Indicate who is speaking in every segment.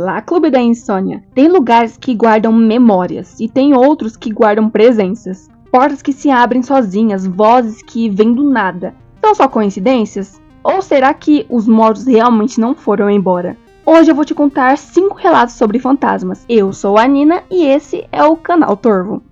Speaker 1: Olá, Clube da Insônia! Tem lugares que guardam memórias e tem outros que guardam presenças. Portas que se abrem sozinhas, vozes que vêm do nada. São só coincidências? Ou será que os mortos realmente não foram embora? Hoje eu vou te contar 5 relatos sobre fantasmas. Eu sou a Nina e esse é o canal Torvo.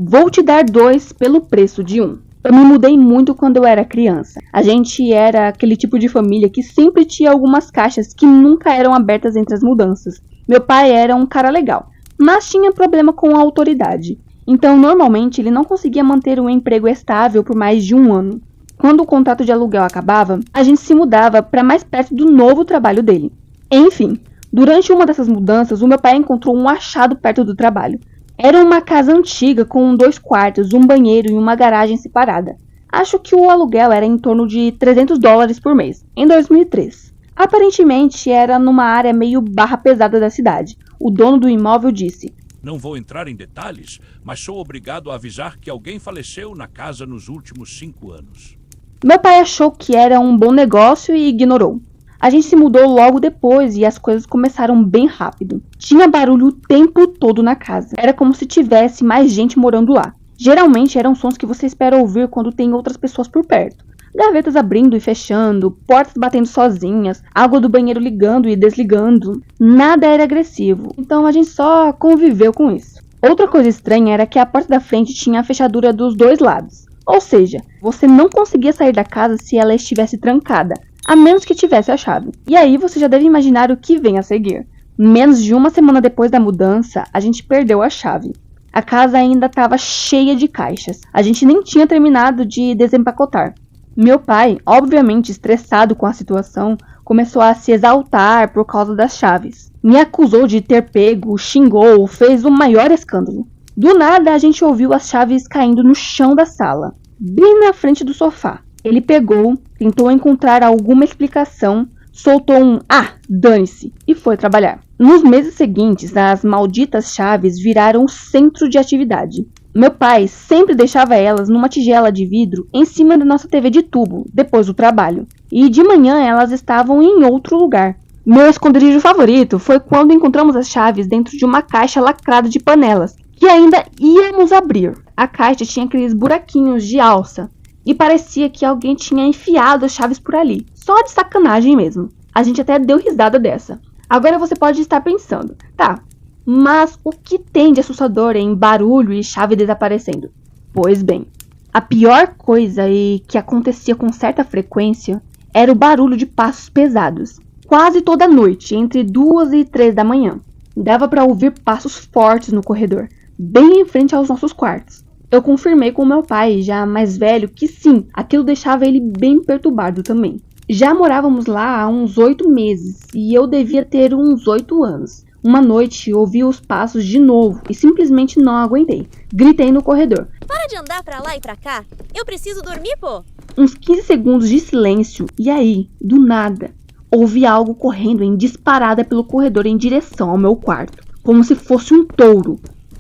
Speaker 1: Vou te dar 2 pelo preço de 1. Eu me mudei muito quando eu era criança. A gente era aquele tipo de família que sempre tinha algumas caixas que nunca eram abertas entre as mudanças. Meu pai era um cara legal, mas tinha problema com a autoridade. Então, normalmente, ele não conseguia manter um emprego estável por mais de 1 ano. Quando o contrato de aluguel acabava, a gente se mudava para mais perto do novo trabalho dele. Enfim, durante uma dessas mudanças, o meu pai encontrou um achado perto do trabalho. Era uma casa antiga com 2 quartos, um banheiro e uma garagem separada. Acho que o aluguel era em torno de $300 por mês, em 2003. Aparentemente era numa área meio barra pesada da cidade. O dono do imóvel disse:
Speaker 2: "Não vou entrar em detalhes, mas sou obrigado a avisar que alguém faleceu na casa nos últimos 5 anos.
Speaker 1: Meu pai achou que era um bom negócio e ignorou. A gente se mudou logo depois e as coisas começaram bem rápido. Tinha barulho o tempo todo na casa. Era como se tivesse mais gente morando lá. Geralmente eram sons que você espera ouvir quando tem outras pessoas por perto. Gavetas abrindo e fechando, portas batendo sozinhas, água do banheiro ligando e desligando. Nada era agressivo, então a gente só conviveu com isso. Outra coisa estranha era que a porta da frente tinha a fechadura dos 2 lados. Ou seja, você não conseguia sair da casa se ela estivesse trancada, a menos que tivesse a chave. E aí você já deve imaginar o que vem a seguir. Menos de 1 semana depois da mudança, a gente perdeu a chave. A casa ainda estava cheia de caixas. A gente nem tinha terminado de desempacotar. Meu pai, obviamente estressado com a situação, começou a se exaltar por causa das chaves. Me acusou de ter pego, xingou, fez o maior escândalo. Do nada, a gente ouviu as chaves caindo no chão da sala, bem na frente do sofá. Ele pegou, tentou encontrar alguma explicação, soltou um "ah, dane-se" e foi trabalhar. Nos meses seguintes, as malditas chaves viraram o centro de atividade. Meu pai sempre deixava elas numa tigela de vidro em cima da nossa TV de tubo, depois do trabalho. E de manhã elas estavam em outro lugar. Meu esconderijo favorito foi quando encontramos as chaves dentro de uma caixa lacrada de panelas, que ainda íamos abrir. A caixa tinha aqueles buraquinhos de alça. E parecia que alguém tinha enfiado as chaves por ali. Só de sacanagem mesmo. A gente até deu risada dessa. Agora você pode estar pensando: tá, mas o que tem de assustador em barulho e chave desaparecendo? Pois bem, a pior coisa e que acontecia com certa frequência era o barulho de passos pesados. Quase toda noite, entre 2 e 3 da manhã. Dava para ouvir passos fortes no corredor, bem em frente aos nossos quartos. Eu confirmei com meu pai, já mais velho, que sim, aquilo deixava ele bem perturbado também. Já morávamos lá há uns 8 meses e eu devia ter uns 8 anos. Uma noite ouvi os passos de novo e simplesmente não aguentei. Gritei no corredor:
Speaker 3: "Para de andar pra lá e pra cá! Eu preciso dormir, pô!"
Speaker 1: Uns 15 segundos de silêncio e aí, do nada, ouvi algo correndo em disparada pelo corredor em direção ao meu quarto, como se fosse um touro.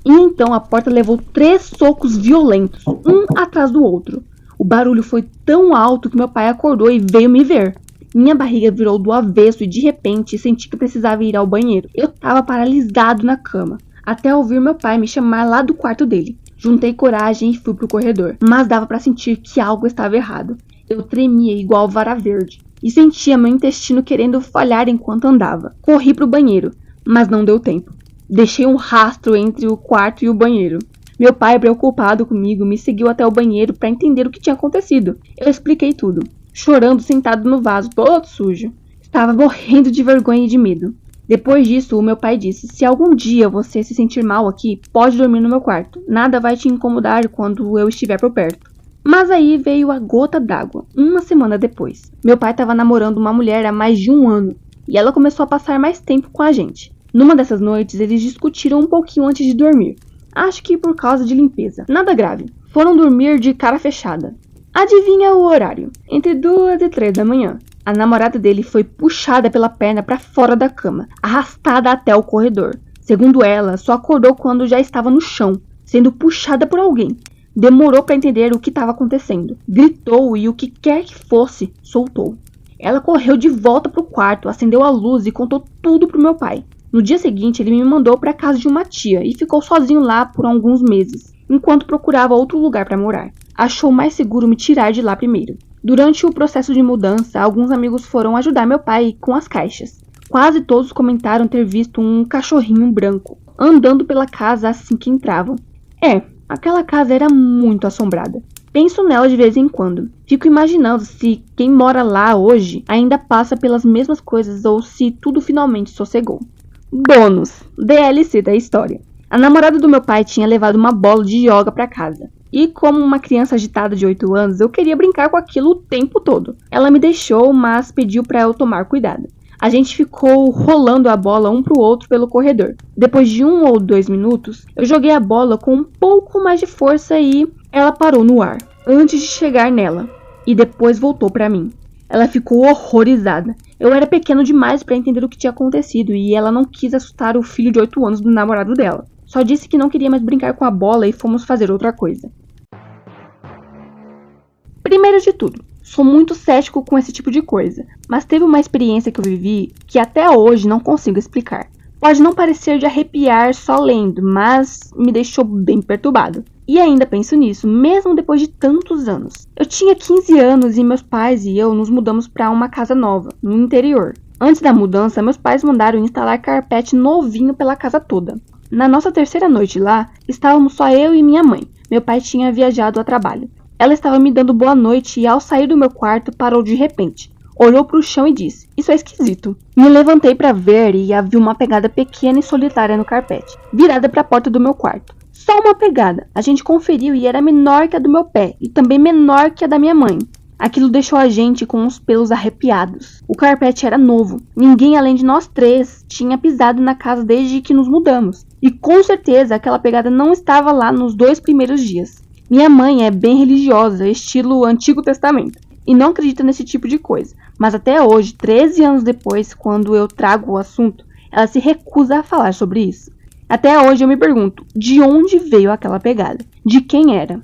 Speaker 1: E então a porta levou 3 socos violentos, um atrás do outro. O barulho foi tão alto que meu pai acordou e veio me ver. Minha barriga virou do avesso e de repente senti que precisava ir ao banheiro. Eu estava paralisado na cama, até ouvir meu pai me chamar lá do quarto dele. Juntei coragem e fui pro corredor, mas dava para sentir que algo estava errado. Eu tremia igual vara verde e sentia meu intestino querendo falhar enquanto andava. Corri pro banheiro, mas não deu tempo. Deixei um rastro entre o quarto e o banheiro. Meu pai, preocupado comigo, me seguiu até o banheiro para entender o que tinha acontecido. Eu expliquei tudo, chorando sentado no vaso, todo sujo. Estava morrendo de vergonha e de medo. Depois disso, o meu pai disse: "Se algum dia você se sentir mal aqui, pode dormir no meu quarto. Nada vai te incomodar quando eu estiver por perto." Mas aí veio a gota d'água, 1 semana depois. Meu pai estava namorando uma mulher há mais de 1 ano e ela começou a passar mais tempo com a gente. Numa dessas noites, eles discutiram um pouquinho antes de dormir. Acho que por causa de limpeza. Nada grave. Foram dormir de cara fechada. Adivinha o horário? Entre 2 e 3 da manhã. A namorada dele foi puxada pela perna para fora da cama, arrastada até o corredor. Segundo ela, só acordou quando já estava no chão, sendo puxada por alguém. Demorou para entender o que estava acontecendo. Gritou e o que quer que fosse, soltou. Ela correu de volta pro quarto, acendeu a luz e contou tudo pro meu pai. No dia seguinte, ele me mandou para casa de uma tia e ficou sozinho lá por alguns meses, enquanto procurava outro lugar para morar. Achou mais seguro me tirar de lá primeiro. Durante o processo de mudança, alguns amigos foram ajudar meu pai com as caixas. Quase todos comentaram ter visto um cachorrinho branco andando pela casa assim que entravam. Aquela casa era muito assombrada. Penso nela de vez em quando. Fico imaginando se quem mora lá hoje ainda passa pelas mesmas coisas ou se tudo finalmente sossegou. Bônus, DLC da história. A namorada do meu pai tinha levado uma bola de yoga para casa. E como uma criança agitada de 8 anos, eu queria brincar com aquilo o tempo todo. Ela me deixou, mas pediu para eu tomar cuidado. A gente ficou rolando a bola um pro outro pelo corredor. Depois de 1 ou 2 minutos, eu joguei a bola com um pouco mais de força e ela parou no ar, antes de chegar nela, e depois voltou para mim. Ela ficou horrorizada. Eu era pequeno demais para entender o que tinha acontecido e ela não quis assustar o filho de 8 anos do namorado dela. Só disse que não queria mais brincar com a bola e fomos fazer outra coisa. Primeiro de tudo, sou muito cético com esse tipo de coisa, mas teve uma experiência que eu vivi que até hoje não consigo explicar. Pode não parecer de arrepiar só lendo, mas me deixou bem perturbado. E ainda penso nisso, mesmo depois de tantos anos. Eu tinha 15 anos e meus pais e eu nos mudamos para uma casa nova, no interior. Antes da mudança, meus pais mandaram instalar carpete novinho pela casa toda. Na nossa terceira noite lá, estávamos só eu e minha mãe. Meu pai tinha viajado a trabalho. Ela estava me dando boa noite e ao sair do meu quarto parou de repente. Olhou para o chão e disse, isso é esquisito. Me levantei para ver e havia uma pegada pequena e solitária no carpete, virada para a porta do meu quarto. Só uma pegada. A gente conferiu e era menor que a do meu pé e também menor que a da minha mãe. Aquilo deixou a gente com os pelos arrepiados. O carpete era novo. Ninguém além de nós três tinha pisado na casa desde que nos mudamos. E com certeza aquela pegada não estava lá nos 2 primeiros dias. Minha mãe é bem religiosa, estilo Antigo Testamento, e não acredita nesse tipo de coisa. Mas até hoje, 13 anos depois, quando eu trago o assunto, ela se recusa a falar sobre isso. Até hoje eu me pergunto, de onde veio aquela pegada? De quem era?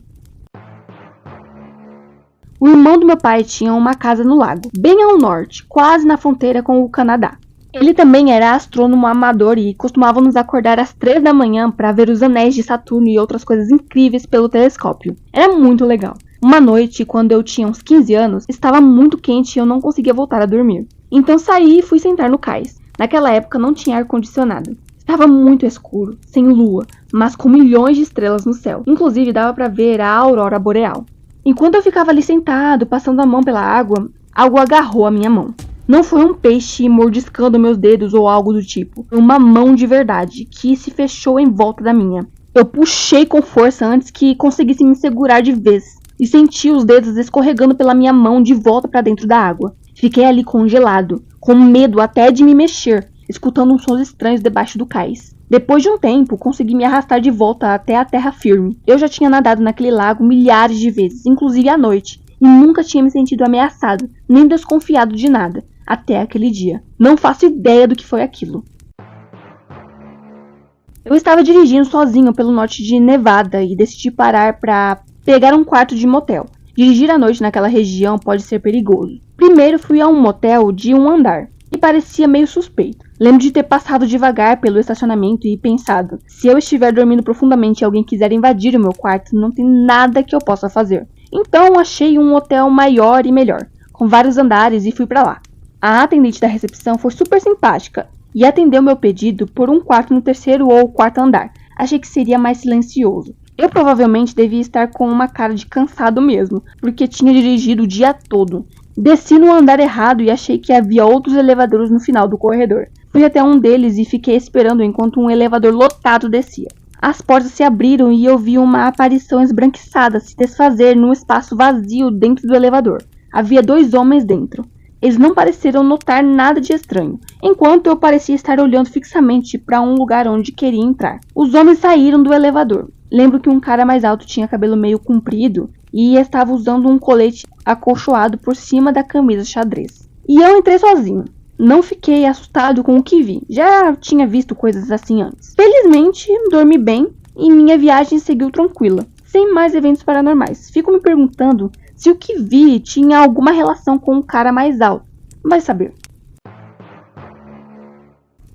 Speaker 1: O irmão do meu pai tinha uma casa no lago, bem ao norte, quase na fronteira com o Canadá. Ele também era astrônomo amador e costumava nos acordar às 3 da manhã para ver os anéis de Saturno e outras coisas incríveis pelo telescópio. Era muito legal. Uma noite, quando eu tinha uns 15 anos, estava muito quente e eu não conseguia voltar a dormir. Então saí e fui sentar no cais. Naquela época não tinha ar-condicionado. Estava muito escuro, sem lua, mas com milhões de estrelas no céu. Inclusive dava para ver a aurora boreal. Enquanto eu ficava ali sentado, passando a mão pela água, algo agarrou a minha mão. Não foi um peixe mordiscando meus dedos ou algo do tipo. Foi uma mão de verdade, que se fechou em volta da minha. Eu puxei com força antes que conseguisse me segurar de vez. E senti os dedos escorregando pela minha mão de volta para dentro da água. Fiquei ali congelado, com medo até de me mexer, escutando uns sons estranhos debaixo do cais. Depois de um tempo, consegui me arrastar de volta até a terra firme. Eu já tinha nadado naquele lago milhares de vezes, inclusive à noite, e nunca tinha me sentido ameaçado, nem desconfiado de nada, até aquele dia. Não faço ideia do que foi aquilo. Eu estava dirigindo sozinho pelo norte de Nevada e decidi parar para pegar um quarto de motel. Dirigir à noite naquela região pode ser perigoso. Primeiro fui a um motel de 1 andar e parecia meio suspeito. Lembro de ter passado devagar pelo estacionamento e pensado, se eu estiver dormindo profundamente e alguém quiser invadir o meu quarto, não tem nada que eu possa fazer. Então achei um hotel maior e melhor, com vários andares e fui para lá. A atendente da recepção foi super simpática e atendeu meu pedido por um quarto no 3º ou 4º andar. Achei que seria mais silencioso. Eu provavelmente devia estar com uma cara de cansado mesmo, porque tinha dirigido o dia todo. Desci no andar errado e achei que havia outros elevadores no final do corredor. Fui até um deles e fiquei esperando enquanto um elevador lotado descia. As portas se abriram e eu vi uma aparição esbranquiçada se desfazer num espaço vazio dentro do elevador. Havia 2 homens dentro. Eles não pareceram notar nada de estranho, enquanto eu parecia estar olhando fixamente para um lugar onde queria entrar. Os homens saíram do elevador. Lembro que um cara mais alto tinha cabelo meio comprido e estava usando um colete acolchoado por cima da camisa xadrez. E eu entrei sozinho. Não fiquei assustado com o que vi, já tinha visto coisas assim antes. Felizmente, dormi bem e minha viagem seguiu tranquila, sem mais eventos paranormais. Fico me perguntando se o que vi tinha alguma relação com o cara mais alto. Vai saber.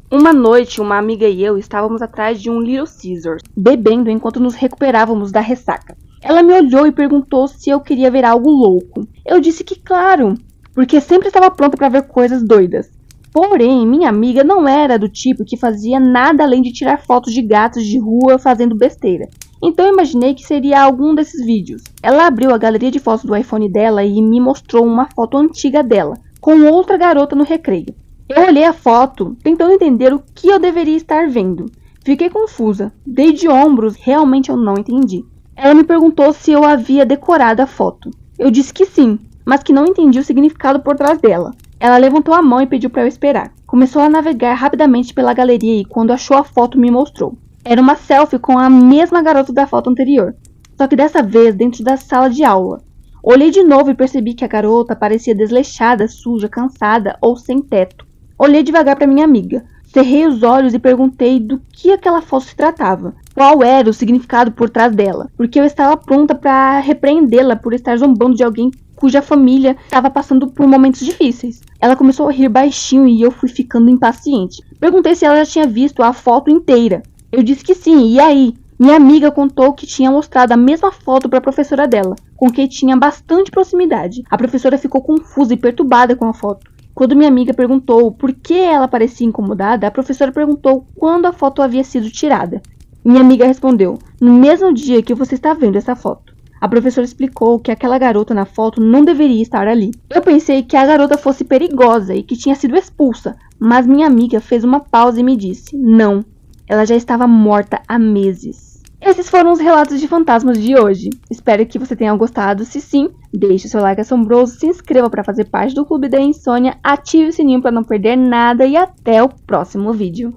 Speaker 1: Uma noite, uma amiga e eu estávamos atrás de um Little Caesars, bebendo enquanto nos recuperávamos da ressaca. Ela me olhou e perguntou se eu queria ver algo louco. Eu disse que claro, porque sempre estava pronta para ver coisas doidas. Porém, minha amiga não era do tipo que fazia nada além de tirar fotos de gatos de rua fazendo besteira. Então eu imaginei que seria algum desses vídeos. Ela abriu a galeria de fotos do iPhone dela e me mostrou uma foto antiga dela, com outra garota no recreio. Eu olhei a foto, tentando entender o que eu deveria estar vendo. Fiquei confusa, dei de ombros, realmente eu não entendi. Ela me perguntou se eu havia decorado a foto. Eu disse que sim, mas que não entendi o significado por trás dela. Ela levantou a mão e pediu para eu esperar. Começou a navegar rapidamente pela galeria e quando achou a foto me mostrou. Era uma selfie com a mesma garota da foto anterior, só que dessa vez dentro da sala de aula. Olhei de novo e percebi que a garota parecia desleixada, suja, cansada ou sem teto. Olhei devagar para minha amiga, cerrei os olhos e perguntei do que aquela foto se tratava, qual era o significado por trás dela, porque eu estava pronta para repreendê-la por estar zombando de alguém cuja família estava passando por momentos difíceis. Ela começou a rir baixinho e eu fui ficando impaciente. Perguntei se ela já tinha visto a foto inteira. Eu disse que sim, e aí? Minha amiga contou que tinha mostrado a mesma foto para a professora dela, com quem tinha bastante proximidade. A professora ficou confusa e perturbada com a foto. Quando minha amiga perguntou por que ela parecia incomodada, a professora perguntou quando a foto havia sido tirada. Minha amiga respondeu, no mesmo dia que você está vendo essa foto. A professora explicou que aquela garota na foto não deveria estar ali. Eu pensei que a garota fosse perigosa e que tinha sido expulsa, mas minha amiga fez uma pausa e me disse, não, ela já estava morta há meses. Esses foram os relatos de fantasmas de hoje. Espero que você tenha gostado. Se sim, deixe o seu like assombroso, se inscreva para fazer parte do Clube da Insônia, ative o sininho para não perder nada e até o próximo vídeo.